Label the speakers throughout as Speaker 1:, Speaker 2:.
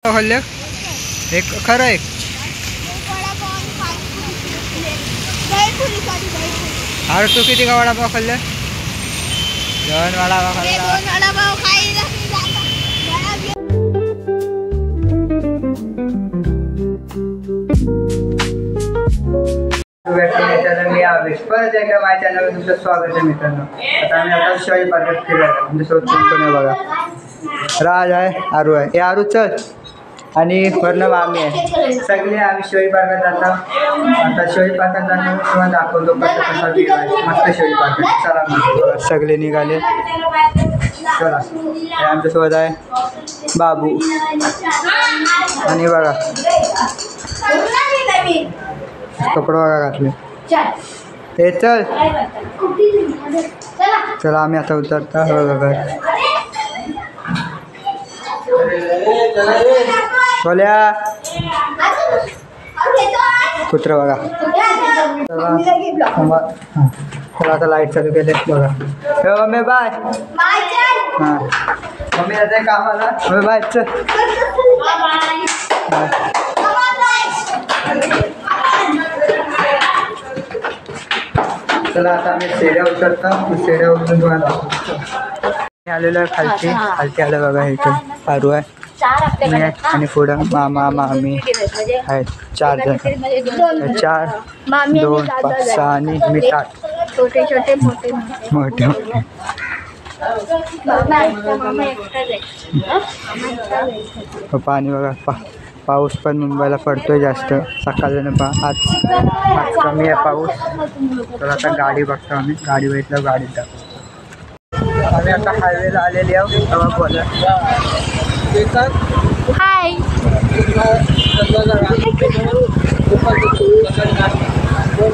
Speaker 1: खाल्ले एक खरं एक अरे तू किती का वडापाव खाल्ले? 2 वडापाव खाल्ला. मी आवेश परत एकदा माझ्या चॅनलवर तुमचं स्वागत आहे मित्रांनो. आता आम्ही आता शिवाजी पार्कात फिरायला आमच्यासोबत कोण आहे बघा. राज आहे, आरू आहे. हे आरू चल आणि वर्ण आम्ही आहे. सगळे आम्ही शिवाजी पार्कात जातो. आता शिवाजी पार्कात जाणं किंवा दाखवतो कसं कसा व्ह्यू आहे मस्त शिवाजी पार्कात. चला मग सगळे निघाले. चला हे आमच्यासोबत आहे बाबू आणि बघा कपडे बघा घातले. हे चल चला आम्ही आता उतरता बघा. बोल्या कुत्र बघा. चला आता लाईट चालू केले बघा. Mummy bye. हां मम्मी जाते कामाला. मम्मी बाय चल. चला आता आम्ही शेड्या उतरतो. शेड्या उतरून बघा आलेलो आहे खालती आलं बघा. इथे आरू आहे आणि पुढं मामा मामी आहेत. 4 जण. 4 2 5 6 आणि मी 7. छोटे मोठे पाणी बघा. पाऊस पण मुंबईला पडतोय जास्त. सकाळनं आज कमी आहे पाऊस. तर आता गाडी बघतो आम्ही. गाडी भेटलं गाडीत जातो. आम्ही आता हायवेला आलेली आहोत. तेव्हा बोला
Speaker 2: हाय.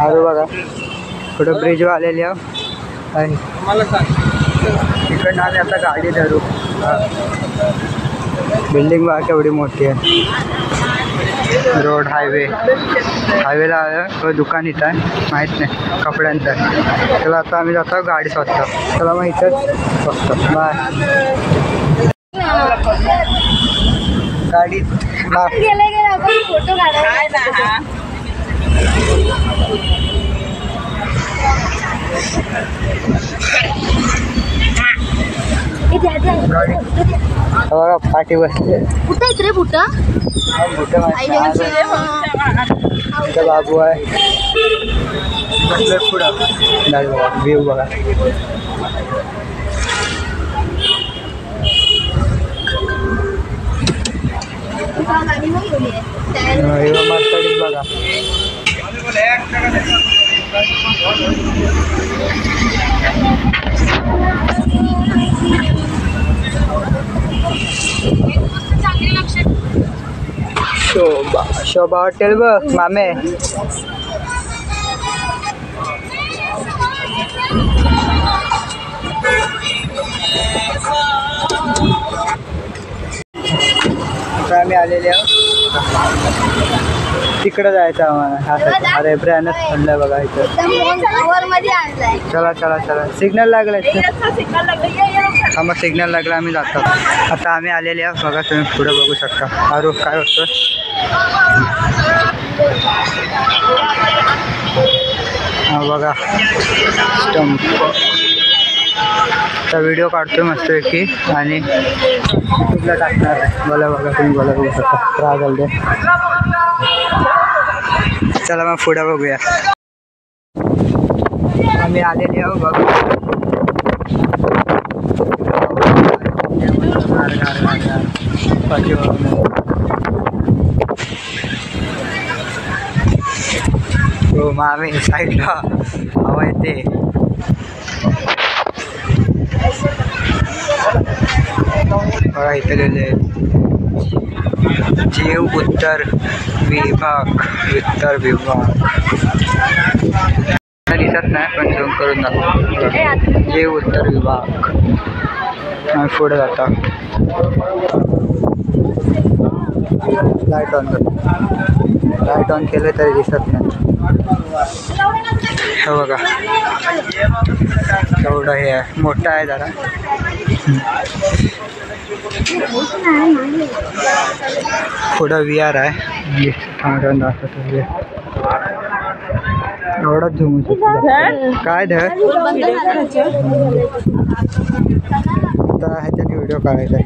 Speaker 1: अरे बघा पुढं ब्रिजवर आलेली आहोत आणि तिकडनं आम्ही आता गाडी धरू. बिल्डिंग बघा केवढी मोठी आहे. रोड हायवेला आलं. दुकान इथं आहे माहीत नाही कपड्यांचं आहे. चला आता आम्ही जातो गाडी स्वतः. चला मग इथंच बघतो. बाय गाडी
Speaker 2: फोटो
Speaker 1: बघा पाठी बसले.
Speaker 2: कुठं आहेत रे बुटा?
Speaker 1: बाबू आहे पुढं. व्ह्यू बघा. मर्सडीज बघा. शोभा हॉटेल बघ मामे. आता आम्ही आलेले आहोत. तिकडं जायचं आम्हाला. अरे ब्रँडच थांबलाय बघा इथं. चला चला चला सिग्नल लागलाय. मग सिग्नल लागला आम्ही जातो. आता आम्ही आलेले आहोत बघा. तुम्ही पुढे बघू शकता. अरे काय होतं बघा स्टंप. तर व्हिडिओ काढतोय मस्तपैकी आणि युट्यूबला टाकणार आहे. बोला बघा तुम्ही बोला बघू शकता. रागल दे. चला मग पुढे बघूया. आम्ही आलेले आहो बघा. हो मामी साईडला हवा येते. बघा इथे लिहिले जीव उत्तर विभाग. दिसत नाही पण झूम करून दाखव. जीव उत्तर विभाग. आम्ही पुढे जातो. लाईट ऑन केलं तरी दिसत नाही. हे बघा एवढं हे आहे, मोठा आहे जरा. पुढं VR आहे. एवढाच झुमू शकतो. काय धर आता ह्याच्याने व्हिडिओ काढायचा आहे.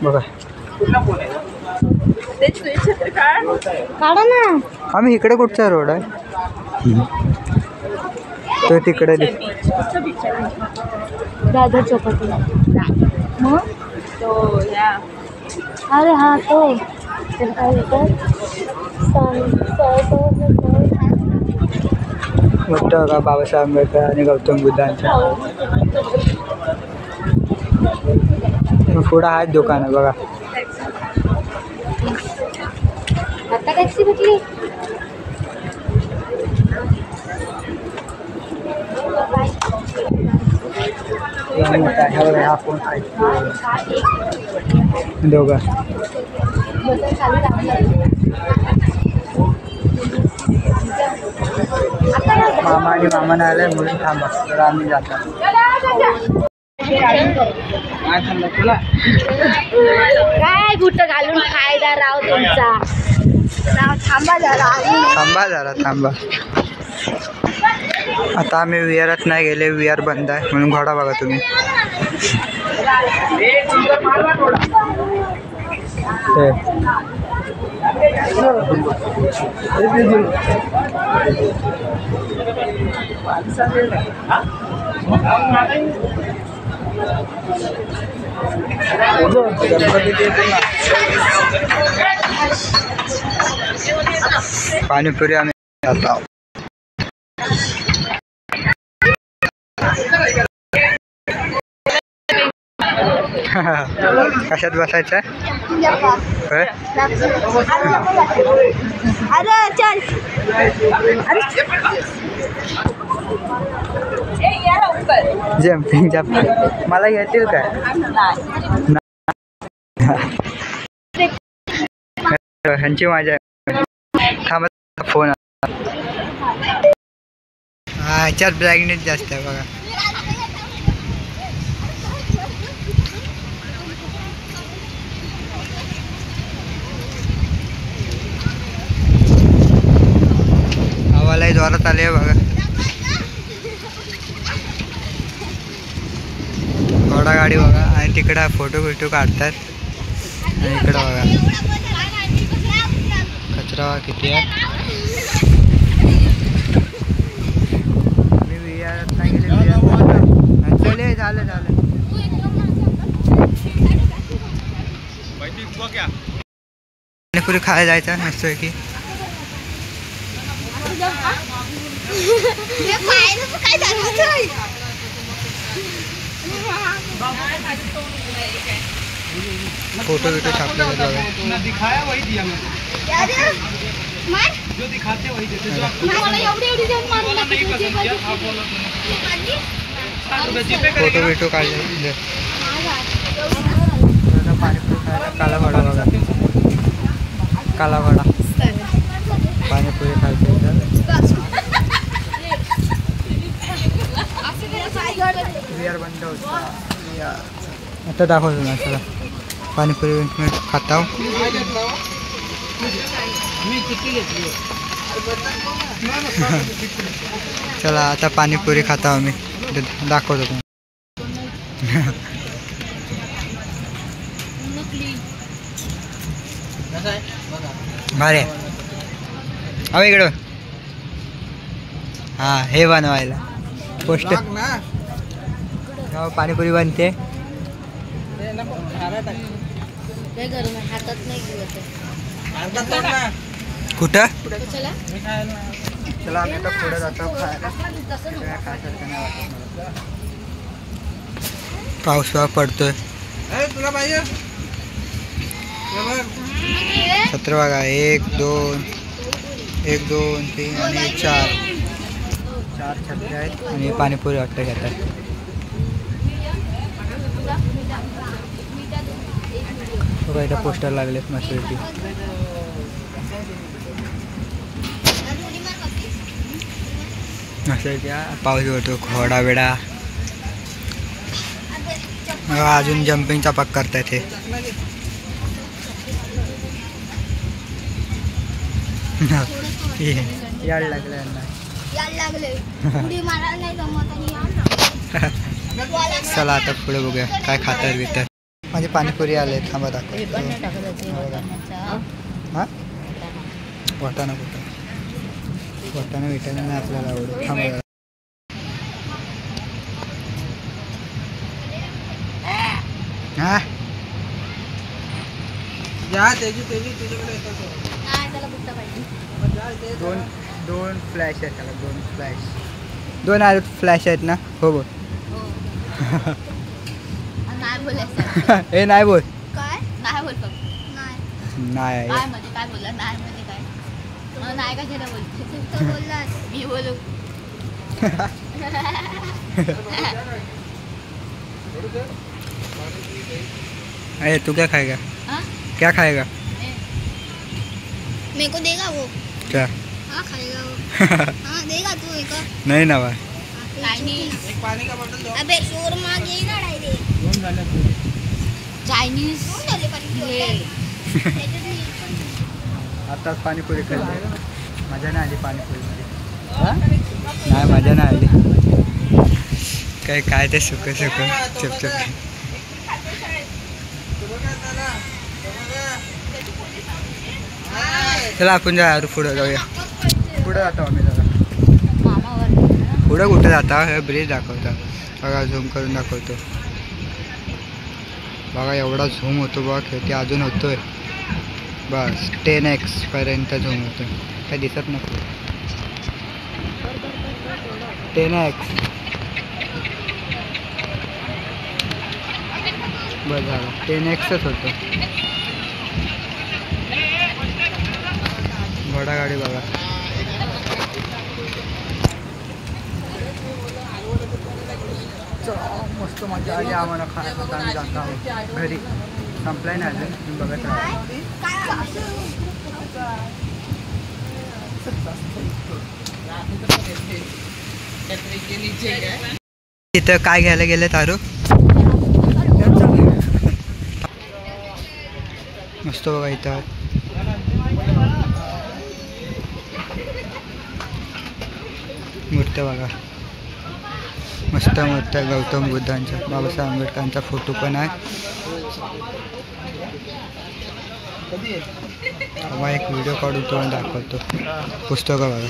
Speaker 1: बघा
Speaker 2: काढा ना.
Speaker 1: आम्ही इकडे कुठचा रोड आहे तो तिकडे
Speaker 2: राधा चौपाटीला. मग अरे हा तो
Speaker 1: मोठं का बाबासाहेब आंबेडकर आणि गौतम बुद्धांच्या. पुढं आहेत दुकानं बघा.
Speaker 2: आता टॅक्सी भेटली.
Speaker 1: हा फोन दोघं मामा आणि मामा नाही आले म्हणून थांबा तर आम्ही जातो.
Speaker 2: काय बुट घालून फायदा राव तुमचा. थांबा जरा.
Speaker 1: थांबा जरा थांबा. आता आम्ही विहारात नाही गेले, विहार बंद आहे म्हणून घोडा बघा तुम्ही. पाणीपुरी आम्ही आता कशात बसायचं.
Speaker 2: अरे चल.
Speaker 1: जम्पिंग जम्पिंग मला येतील काय. ह्यांची माझ्या थांबत फोन. हा ह्याच्यात ब्राईटनेस जास्त आहे बघा. हवालाही जोरात आले बघा. घोडा गाडी बघा आणि तिकडं फोटो बिटो काढतात. आणि इकडं बघा कचरा किती आहे. मी विहारात नाही गेले. चले झालं झालं. पाणीपुरी खायला जायचं मस्त की. फोटो वीटो छापले फोटो वीटो काढले. पाणीपुरी खायला कालावाडा बघा. कालावाडा पाणीपुरी खायचं. विहार बंद होता आता दाखवतो ना. चला पाणीपुरी खाता. चला आता पाणीपुरी खाता आम्ही दाखवतो तुम्ही. भारी अहो इकडं. हां हे बनवायला पोस्ट पाणीपुरी बनते. कुठं चला आम्ही आता पुढे जातो खायला. पाऊस पडतोय. सत्र बघा 1 2 1 2 3 आणि 4 छत्री आहेत आणि पाणीपुरी वाटतं घेतात. बघा इथं पोस्टर लागलेत मस्तपैकी. असं त्या पाऊस होतो घोडा वेडा. अजून जम्पिंगचा पाक करतायत हे. याड लागलं यांना. चला आता पुढे बघूया काय खातात बितात. माझी पाणीपुरी आले थांबा दाखव. हां वाटाणा कुठं वाटाणा विटाणा नाही आपल्याला आवडत. थांबा हां दोन फ्लॅश आहेत त्याला. दोन फ्लॅश आहेत ना. हो बोल. हे नाही बोल. नाही अरे तू क्या खाएगा? क्या खाएगा?
Speaker 2: मेरे को देगा वो.
Speaker 1: क्या?
Speaker 2: हाँ खाएगा वो. हाँ देगा तू एक.
Speaker 1: नहीं ना भाई.
Speaker 3: पानी का बोतल दो.
Speaker 2: अबे शोरमा घे ना डायरेक्ट. चायनीज
Speaker 1: आताच पाणीपुरी खाल्ली. मजा नाही आली पाणीपुरीमध्ये. नाही मजा नाही आली. काय ते सुक चपचप. चला आपण जा पुढं जाऊया. पुढं जातो आम्ही जरा. पुढं कुठं जाता हे ब्रिज दाखवता बघा. झूम करून दाखवतो बघा. एवढा झूम होतो बघा. खेळते अजून होतोय बस. 10x पर्यंत झूम होतो. काय दिसत नको. 10x बस झालं. 10xच होतं. घोडा गाडी बघा. मस्त मजा आली आम्हाला खायला. आम्ही जात आहोत घरी. संपलाय ना अजून. तुम्ही बघत राहा. इथं काय घ्यायला गेले तारू? मस्त बघा इथं. मूर्त्या बघा मस्त मूर्त्या. गौतम बुद्धांच्या बाबासाहेब आंबेडकरांचा फोटो पण आहे. हवा एक व्हिडिओ काढून तो दाखवतो. पुस्तकं बघा.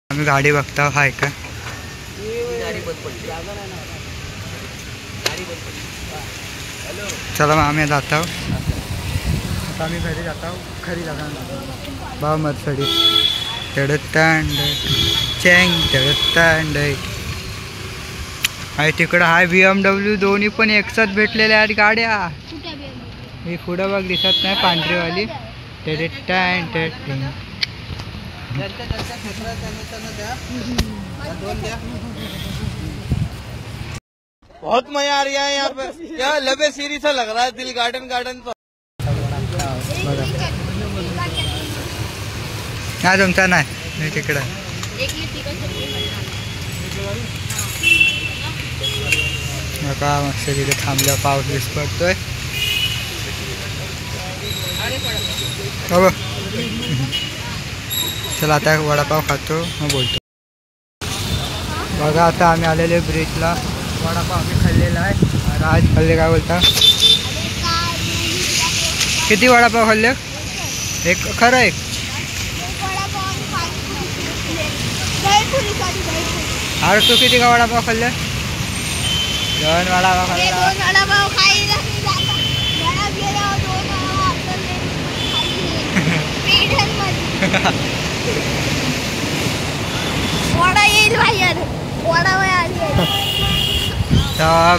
Speaker 1: आम्ही गाडी बघता हाय का. चला मग आम्ही जात आहोत. आता आम्ही घरी जात आहोत. खरी जागा बा मर्सडीज. तडतांड चँग तडतांड. आणि तिकडं हाय BMW. दोन्ही पण एकसाथ भेटलेल्या आहेत गाड्या. ही पुढं बघ दिसत नाही पांढरीवाली. तडतांड
Speaker 3: बहुत मजा आ रहा है यहाँ पे. क्या लबे सीरी सा लग रहा है. दिल गार्डन पर.
Speaker 1: हा तुमचा नाही तिकडं. नका मस्त तिथे थांबल्या. पाऊस दिस पडतोय. हो चला आता वडापाव खातो मग बोलतो. बघा आता आम्ही आलेले ब्रिजला. वडापाव आम्ही खाल्लेला आहे. राज खाल्ले काय बोलता? किती वडापाव खाल्ले? एक खरं एक. अरे तू किती का वडापाव खाल्ले? 2 वडापाव खाल्ला.
Speaker 2: वडा येईल बाहेर. वडा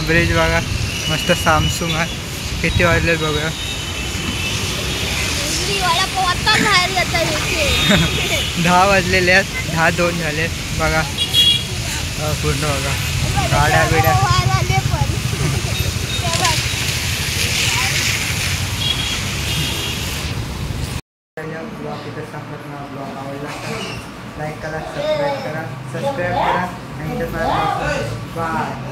Speaker 1: ब्रिज बघा मस्त सामसूम आहे. किती वाजले बघूया. 10 वाजलेले आहेत. 10:02 झाले बघा. पूर्ण बघा गाड्या बिड्या
Speaker 2: वार आले पण ते बघ.
Speaker 1: ब्लॉग इथे संपत ना. ब्लॉग आवडला तर लाईक करा, सबस्क्राईब करा आणि इथे बाय.